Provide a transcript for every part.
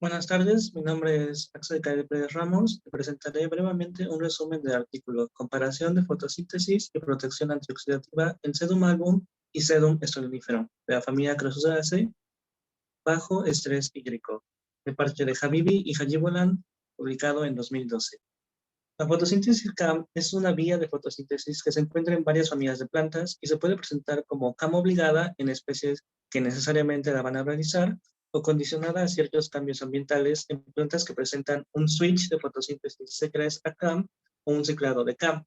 Buenas tardes, mi nombre es Axel Calle Pérez Ramos. Te presentaré brevemente un resumen del artículo Comparación de fotosíntesis y protección antioxidativa en Sedum album y Sedum stolonifera de la familia Crassulaceae bajo estrés hídrico, de parte de Habibi y Hajibolan, publicado en 2012. La fotosíntesis CAM es una vía de fotosíntesis que se encuentra en varias familias de plantas y se puede presentar como CAM obligada en especies que necesariamente la van a realizar o condicionada a ciertos cambios ambientales en plantas que presentan un switch de fotosíntesis secres a CAM o un ciclado de CAM.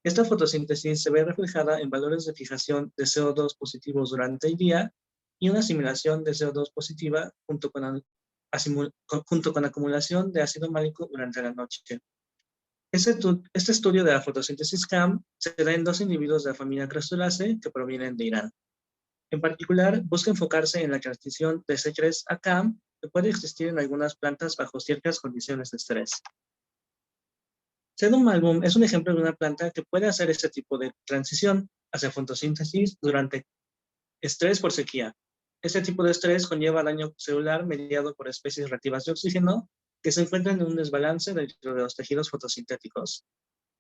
Esta fotosíntesis se ve reflejada en valores de fijación de CO2 positivos durante el día y una asimilación de CO2 positiva junto con acumulación de ácido málico durante la noche. Este estudio de la fotosíntesis CAM se da en dos individuos de la familia Crassulaceae que provienen de Irán. En particular, busca enfocarse en la transición de secres a CAM que puede existir en algunas plantas bajo ciertas condiciones de estrés. Sedum album es un ejemplo de una planta que puede hacer este tipo de transición hacia fotosíntesis durante estrés por sequía. Este tipo de estrés conlleva daño celular mediado por especies reactivas de oxígeno que se encuentran en un desbalance dentro de los tejidos fotosintéticos.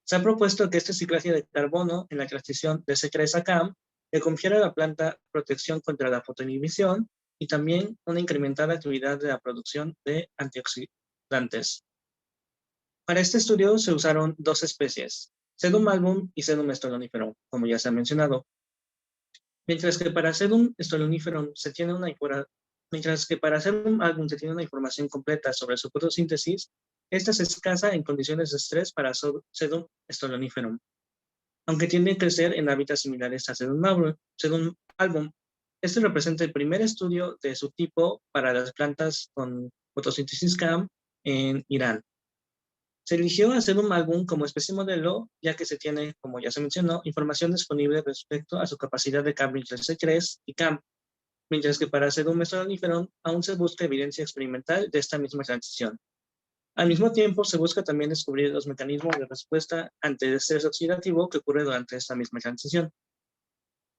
Se ha propuesto que este ciclaje de carbono en la transición de secres a CAM le confiere a la planta protección contra la fotoinhibición y también una incrementada actividad de la producción de antioxidantes. Para este estudio se usaron dos especies, Sedum album y Sedum stoloniferum, como ya se ha mencionado. Mientras que para Sedum stoloniferum se tiene una información completa sobre su fotosíntesis, esta es escasa en condiciones de estrés para Sedum stoloniferum, aunque tiende a crecer en hábitats similares a Sedum album. Este representa el primer estudio de su tipo para las plantas con fotosíntesis CAM en Irán. Se eligió a Sedum album como especie modelo, ya que se tiene, como ya se mencionó, información disponible respecto a su capacidad de cambio entre secres y CAM, mientras que para Sedum stoloniferum aún se busca evidencia experimental de esta misma transición. Al mismo tiempo, se busca también descubrir los mecanismos de respuesta ante el estrés oxidativo que ocurre durante esta misma transición.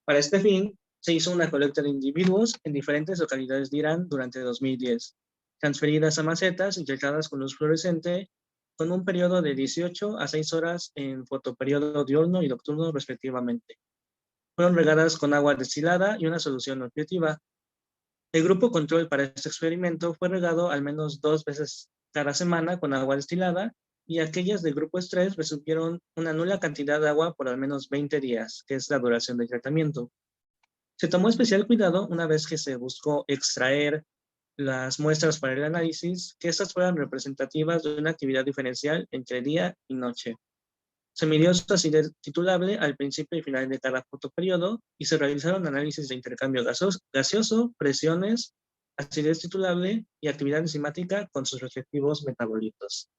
Para este fin, se hizo una colecta de individuos en diferentes localidades de Irán durante 2010, transferidas a macetas inyectadas con luz fluorescente con un periodo de 18 a 6 horas en fotoperiodo diurno y nocturno respectivamente. Fueron regadas con agua destilada y una solución nutritiva. El grupo control para este experimento fue regado al menos 2 veces cada semana con agua destilada y aquellas del grupo estrés recibieron una nula cantidad de agua por al menos 20 días, que es la duración del tratamiento. Se tomó especial cuidado una vez que se buscó extraer las muestras para el análisis, que estas fueran representativas de una actividad diferencial entre día y noche. Se midió su acidez titulable al principio y final de cada fotoperiodo y se realizaron análisis de intercambio gaseoso, presiones, acidez titulable y actividad enzimática con sus respectivos metabolitos.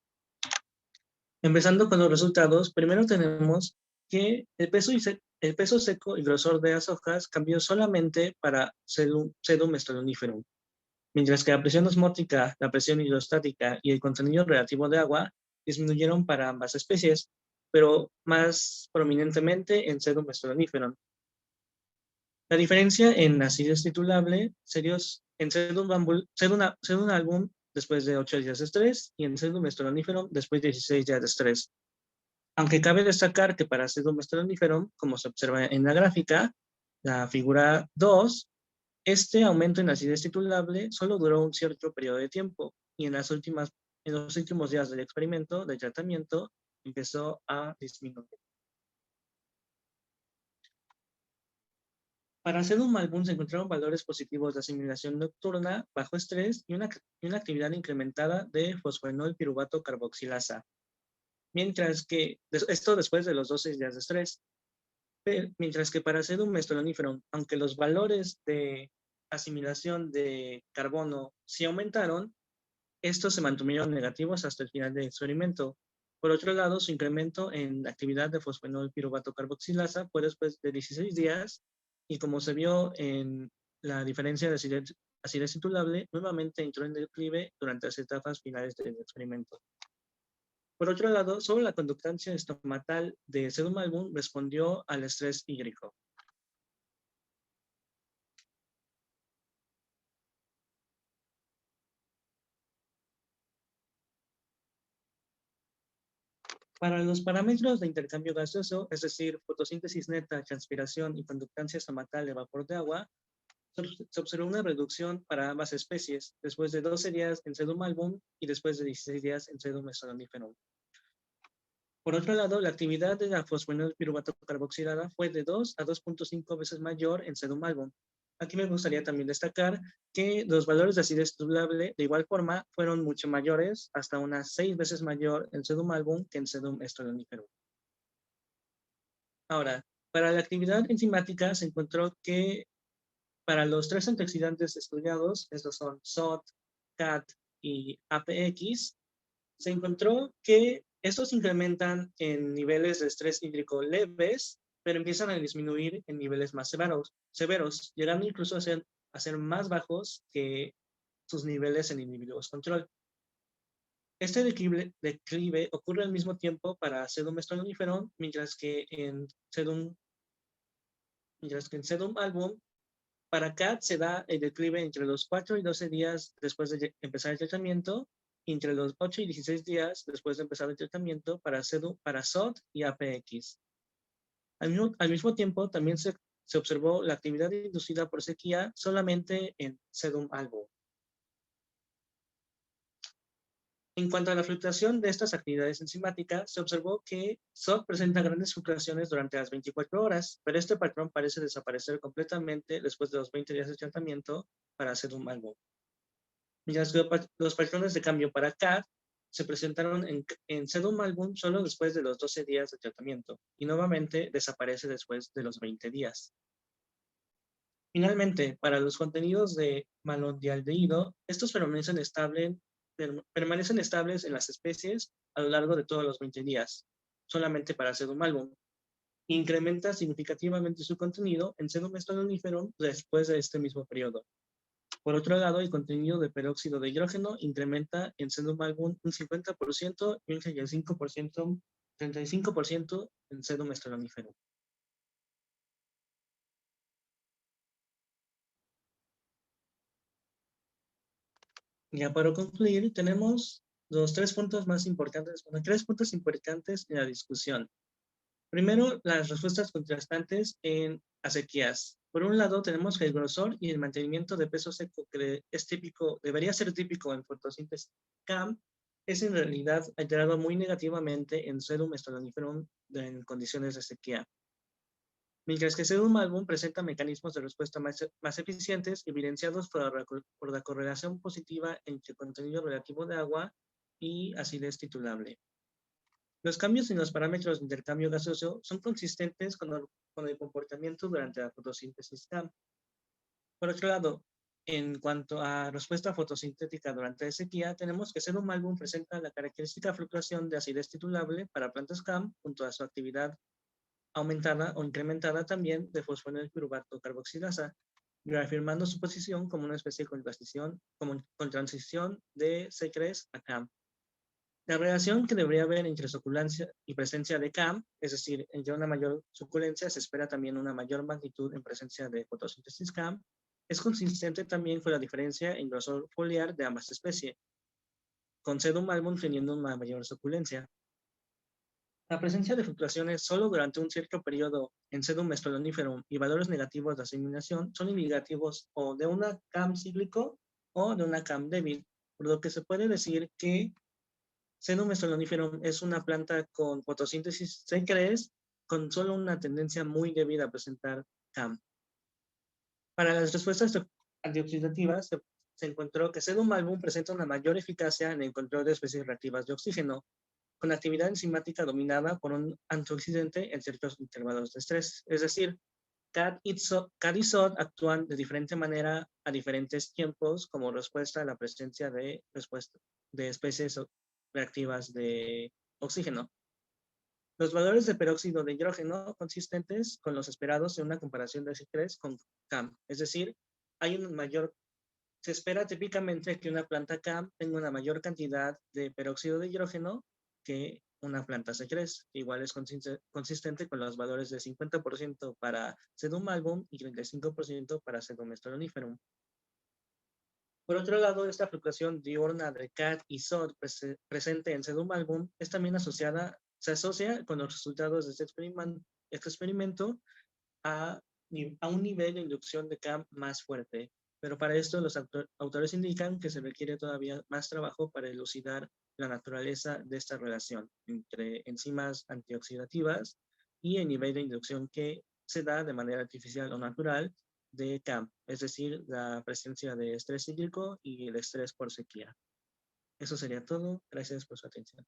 Empezando con los resultados, primero tenemos que el peso seco y grosor de las hojas cambió solamente para Sedum stoloniferum, mientras que la presión osmótica, la presión hidrostática y el contenido relativo de agua disminuyeron para ambas especies, pero más prominentemente en Sedum stoloniferum. La diferencia en acidez titulable en Sedum album después de 8 días de estrés y en Sedum stoloniferum después de 16 días de estrés. Aunque cabe destacar que para Sedum stoloniferum, como se observa en la gráfica, la figura 2, este aumento en acidez titulable solo duró un cierto periodo de tiempo y en los últimos días del experimento, del tratamiento, empezó a disminuir. Para Sedum album se encontraron valores positivos de asimilación nocturna bajo estrés y una actividad incrementada de fosfenol piruvato carboxilasa. Mientras que, esto después de los 12 días de estrés, mientras que para Sedum stoloniferum, aunque los valores de asimilación de carbono sí aumentaron, estos se mantuvieron negativos hasta el final del experimento. Por otro lado, su incremento en la actividad de fosfenol piruvato carboxilasa fue después de 16 días y como se vio en la diferencia de acidez titulable, nuevamente entró en declive durante las etapas finales del experimento. Por otro lado, solo la conductancia estomatal de Sedum album respondió al estrés hídrico. Para los parámetros de intercambio gaseoso, es decir, fotosíntesis neta, transpiración y conductancia estomacal de vapor de agua, se observó una reducción para ambas especies, después de 12 días en sedum album y después de 16 días en sedum estoloniferum. Por otro lado, la actividad de la fosfonil piruvato carboxilada fue de 2 a 2.5 veces mayor en sedum album. Aquí me gustaría también destacar que los valores de acidez tolable de igual forma fueron mucho mayores, hasta unas 6 veces mayor en sedum album que en sedum estoloniferum. Ahora, para la actividad enzimática se encontró que para los tres antioxidantes estudiados, estos son SOT, CAT y APX, se encontró que estos incrementan en niveles de estrés hídrico leves, pero empiezan a disminuir en niveles más severos, llegando incluso a ser más bajos que sus niveles en individuos control. Este declive ocurre al mismo tiempo para sedum estoloniferol, mientras que en sedum album, para CAT se da el declive entre los 4 y 12 días después de empezar el tratamiento, y entre los 8 y 16 días después de empezar el tratamiento para SOT y APX. Al mismo tiempo, también se observó la actividad inducida por sequía solamente en sedum album. En cuanto a la fluctuación de estas actividades enzimáticas, se observó que SOT presenta grandes fluctuaciones durante las 24 horas, pero este patrón parece desaparecer completamente después de los 20 días de tratamiento para sedum album. Mientras que los patrones de cambio para CAD se presentaron en sedum album solo después de los 12 días de tratamiento y nuevamente desaparece después de los 20 días. Finalmente, para los contenidos de malondialdehído, estos permanecen estables en las especies a lo largo de todos los 20 días, solamente para sedum album. Incrementa significativamente su contenido en sedum estoloniferum después de este mismo periodo. Por otro lado, el contenido de peróxido de hidrógeno incrementa en sedum album un 50% y un 35% en sedum estoloniferum. Ya para concluir, tenemos los tres puntos importantes en la discusión. Primero, las respuestas contrastantes en acequias. Por un lado, tenemos que el grosor y el mantenimiento de peso seco, que debería ser típico en fotosíntesis CAM, es en realidad alterado muy negativamente en sedum estoloniferum en condiciones de sequía. Mientras que sedum album presenta mecanismos de respuesta más eficientes, evidenciados por la correlación positiva entre contenido relativo de agua y acidez titulable. Los cambios en los parámetros de intercambio gaseoso son consistentes con el comportamiento durante la fotosíntesis CAM. Por otro lado, en cuanto a respuesta fotosintética durante la sequía, tenemos que sedum album presenta la característica fluctuación de acidez titulable para plantas CAM junto a su actividad aumentada o incrementada también de fosfonil piruvato carboxilasa, reafirmando su posición como una especie con transición de C3 a CAM. La relación que debería haber entre suculencia y presencia de CAM, es decir, entre una mayor suculencia se espera también una mayor magnitud en presencia de fotosíntesis CAM, es consistente también con la diferencia en grosor foliar de ambas especies, con sedum album teniendo una mayor suculencia. La presencia de fluctuaciones solo durante un cierto periodo en sedum estoloniferum y valores negativos de asimilación son indicativos o de una CAM cíclico o de una CAM débil, por lo que se puede decir que sedum estoloniferum es una planta con fotosíntesis C3 con solo una tendencia muy débil a presentar CAM. Para las respuestas antioxidativas se encontró que sedum album presenta una mayor eficacia en el control de especies reactivas de oxígeno, con actividad enzimática dominada por un antioxidante en ciertos intervalos de estrés. Es decir, CAD y SOD actúan de diferente manera a diferentes tiempos como respuesta a la presencia de especies reactivas de oxígeno. Los valores de peróxido de hidrógeno consistentes con los esperados en una comparación de C3 con CAM. Es decir, se espera típicamente que una planta CAM tenga una mayor cantidad de peróxido de hidrógeno que una planta C3, que igual es consistente con los valores de 50% para sedum album y 35% para sedum estoloniferum. Por otro lado, esta fluctuación diurna de CAD y SOD presente en sedum album es también asociada Se asocia con los resultados de este experimento a, a un nivel de inducción de Camp más fuerte, pero para esto los autores indican que se requiere todavía más trabajo para elucidar la naturaleza de esta relación entre enzimas antioxidativas y el nivel de inducción que se da de manera artificial o natural de CAMP, es decir, la presencia de estrés hídrico y el estrés por sequía. Eso sería todo. Gracias por su atención.